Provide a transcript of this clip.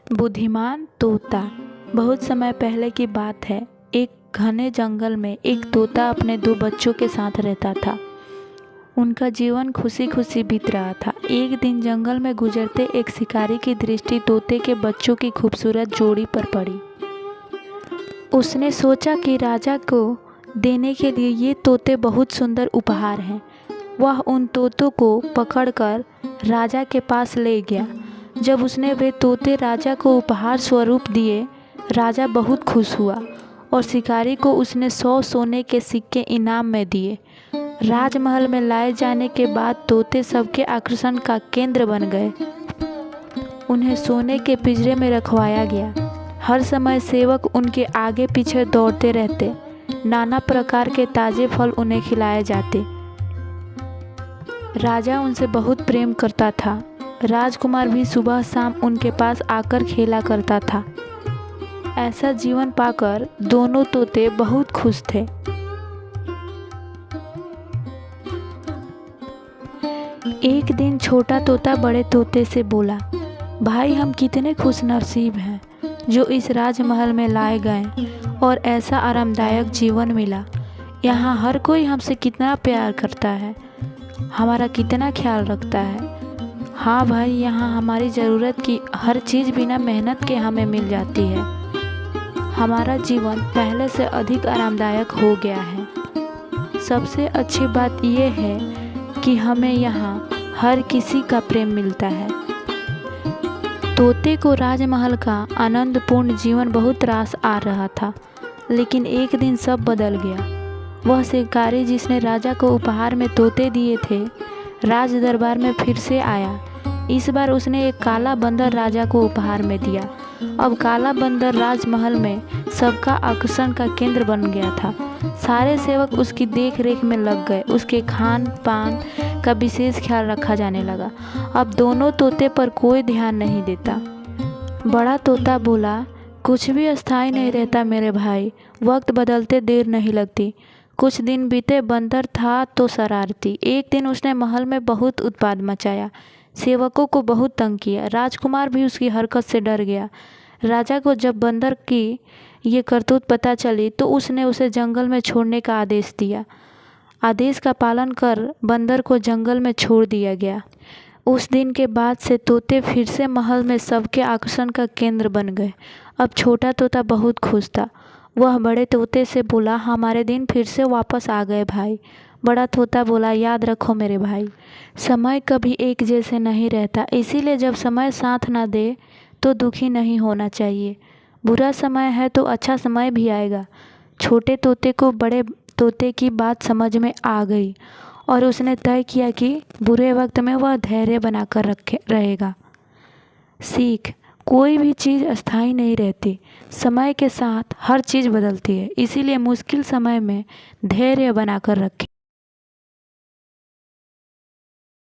बुद्धिमान तोता। बहुत समय पहले की बात है। एक घने जंगल में एक तोता अपने दो बच्चों के साथ रहता था। उनका जीवन खुशी खुशी बीत रहा था। एक दिन जंगल में गुजरते एक शिकारी की दृष्टि तोते के बच्चों की खूबसूरत जोड़ी पर पड़ी। उसने सोचा कि राजा को देने के लिए ये तोते बहुत सुंदर उपहार हैं। वह उन तोतों को पकड़कर राजा के पास ले गया। जब उसने वे तोते राजा को उपहार स्वरूप दिए, राजा बहुत खुश हुआ और शिकारी को उसने 100 सोने के सिक्के इनाम में दिए। राजमहल में लाए जाने के बाद तोते सबके आकर्षण का केंद्र बन गए। उन्हें सोने के पिंजरे में रखवाया गया। हर समय सेवक उनके आगे पीछे दौड़ते रहते। नाना प्रकार के ताजे फल उन्हें खिलाए जाते। राजा उनसे बहुत प्रेम करता था। राजकुमार भी सुबह शाम उनके पास आकर खेला करता था। ऐसा जीवन पाकर दोनों तोते बहुत खुश थे। एक दिन छोटा तोता बड़े तोते से बोला, भाई हम कितने खुश नसीब हैं जो इस राजमहल में लाए गए और ऐसा आरामदायक जीवन मिला। यहाँ हर कोई हमसे कितना प्यार करता है, हमारा कितना ख्याल रखता है। हाँ भाई, यहाँ हमारी ज़रूरत की हर चीज़ बिना मेहनत के हमें मिल जाती है। हमारा जीवन पहले से अधिक आरामदायक हो गया है। सबसे अच्छी बात यह है कि हमें यहाँ हर किसी का प्रेम मिलता है। तोते को राजमहल का आनंदपूर्ण जीवन बहुत रास आ रहा था, लेकिन एक दिन सब बदल गया। वह शिकारी जिसने राजा को उपहार में तोते दिए थे, राज दरबार में फिर से आया। इस बार उसने एक काला बंदर राजा को उपहार में दिया। अब काला बंदर राजमहल में सबका आकर्षण का केंद्र बन गया था। सारे सेवक उसकी देख रेख में लग गए। उसके खान पान का विशेष ख्याल रखा जाने लगा। अब दोनों तोते पर कोई ध्यान नहीं देता। बड़ा तोता बोला, कुछ भी अस्थायी नहीं रहता मेरे भाई, वक्त बदलते देर नहीं लगती। कुछ दिन बीते, बंदर था तो शरारती। एक दिन उसने महल में बहुत उत्पात मचाया, सेवकों को बहुत तंग किया। राजकुमार भी उसकी हरकत से डर गया। राजा को जब बंदर की ये करतूत पता चली तो उसने उसे जंगल में छोड़ने का आदेश दिया। आदेश का पालन कर बंदर को जंगल में छोड़ दिया गया। उस दिन के बाद से तोते फिर से महल में सबके आकर्षण का केंद्र बन गए। अब छोटा तोता बहुत खुश था। वह बड़े तोते से बोला, हमारे दिन फिर से वापस आ गए भाई। बड़ा तोता बोला, याद रखो मेरे भाई, समय कभी एक जैसे नहीं रहता, इसीलिए जब समय साथ ना दे तो दुखी नहीं होना चाहिए। बुरा समय है तो अच्छा समय भी आएगा। छोटे तोते को बड़े तोते की बात समझ में आ गई और उसने तय किया कि बुरे वक्त में वह धैर्य बनाकर रहेगा। सीख, कोई भी चीज़ अस्थायी नहीं रहती। समय के साथ हर चीज़ बदलती है, इसीलिए मुश्किल समय में धैर्य बनाकर रखें।